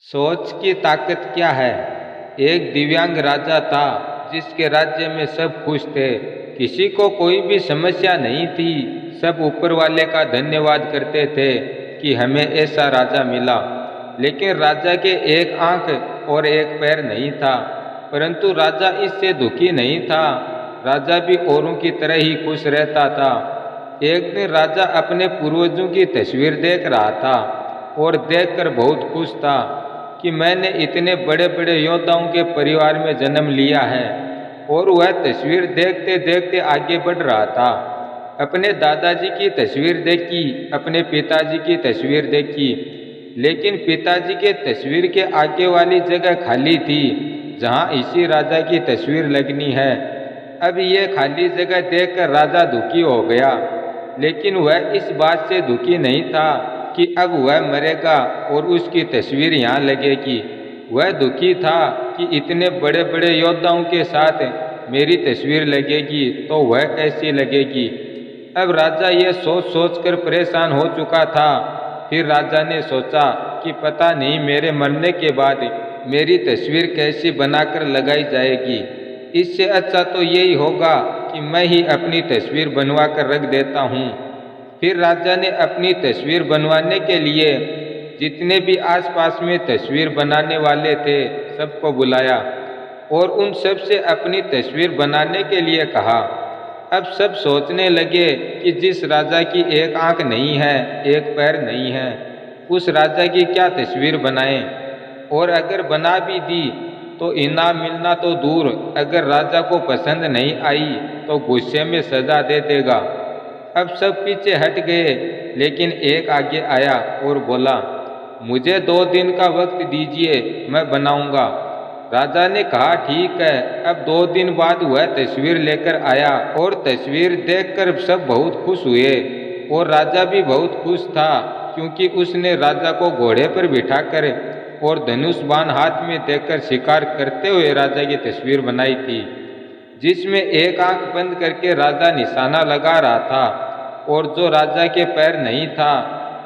सोच की ताकत क्या है। एक दिव्यांग राजा था जिसके राज्य में सब खुश थे। किसी को कोई भी समस्या नहीं थी। सब ऊपर वाले का धन्यवाद करते थे कि हमें ऐसा राजा मिला। लेकिन राजा के एक आंख और एक पैर नहीं था। परंतु राजा इससे दुखी नहीं था। राजा भी औरों की तरह ही खुश रहता था। एक दिन राजा अपने पूर्वजों की तस्वीर देख रहा था और देखकर बहुत खुश था कि मैंने इतने बड़े बड़े योद्धाओं के परिवार में जन्म लिया है। और वह तस्वीर देखते देखते आगे बढ़ रहा था। अपने दादाजी की तस्वीर देखी, अपने पिताजी की तस्वीर देखी, लेकिन पिताजी के तस्वीर के आगे वाली जगह खाली थी जहां इसी राजा की तस्वीर लगनी है। अब ये खाली जगह देखकर राजा दुखी हो गया, लेकिन वह इस बात से दुखी नहीं था कि अब वह मरेगा और उसकी तस्वीर यहाँ लगेगी। वह दुखी था कि इतने बड़े बड़े योद्धाओं के साथ मेरी तस्वीर लगेगी तो वह कैसी लगेगी। अब राजा यह सोच सोच कर परेशान हो चुका था। फिर राजा ने सोचा कि पता नहीं मेरे मरने के बाद मेरी तस्वीर कैसी बनाकर लगाई जाएगी। इससे अच्छा तो यही होगा कि मैं ही अपनी तस्वीर बनवा कर रख देता हूँ। फिर राजा ने अपनी तस्वीर बनवाने के लिए जितने भी आसपास में तस्वीर बनाने वाले थे सबको बुलाया और उन सब से अपनी तस्वीर बनाने के लिए कहा। अब सब सोचने लगे कि जिस राजा की एक आंख नहीं है, एक पैर नहीं है, उस राजा की क्या तस्वीर बनाएं। और अगर बना भी दी तो इनाम मिलना तो दूर, अगर राजा को पसंद नहीं आई तो गुस्से में सजा दे देगा। अब सब पीछे हट गए, लेकिन एक आगे आया और बोला, मुझे 2 दिन का वक्त दीजिए, मैं बनाऊंगा। राजा ने कहा ठीक है। अब 2 दिन बाद वह तस्वीर लेकर आया और तस्वीर देखकर सब बहुत खुश हुए और राजा भी बहुत खुश था, क्योंकि उसने राजा को घोड़े पर बिठाकर और धनुष बाण हाथ में देकर शिकार करते हुए राजा की तस्वीर बनाई थी, जिसमें एक आंख बंद करके राजा निशाना लगा रहा था और जो राजा के पैर नहीं था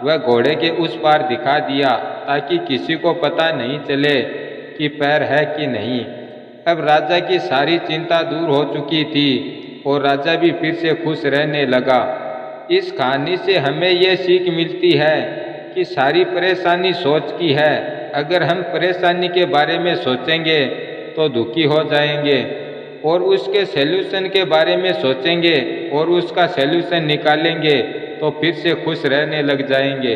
वह घोड़े के उस पार दिखा दिया, ताकि किसी को पता नहीं चले कि पैर है कि नहीं। अब राजा की सारी चिंता दूर हो चुकी थी और राजा भी फिर से खुश रहने लगा। इस कहानी से हमें यह सीख मिलती है कि सारी परेशानी सोच की है। अगर हम परेशानी के बारे में सोचेंगे तो दुखी हो जाएंगे, और उसके सल्यूशन के बारे में सोचेंगे और उसका सल्यूशन निकालेंगे तो फिर से खुश रहने लग जाएंगे।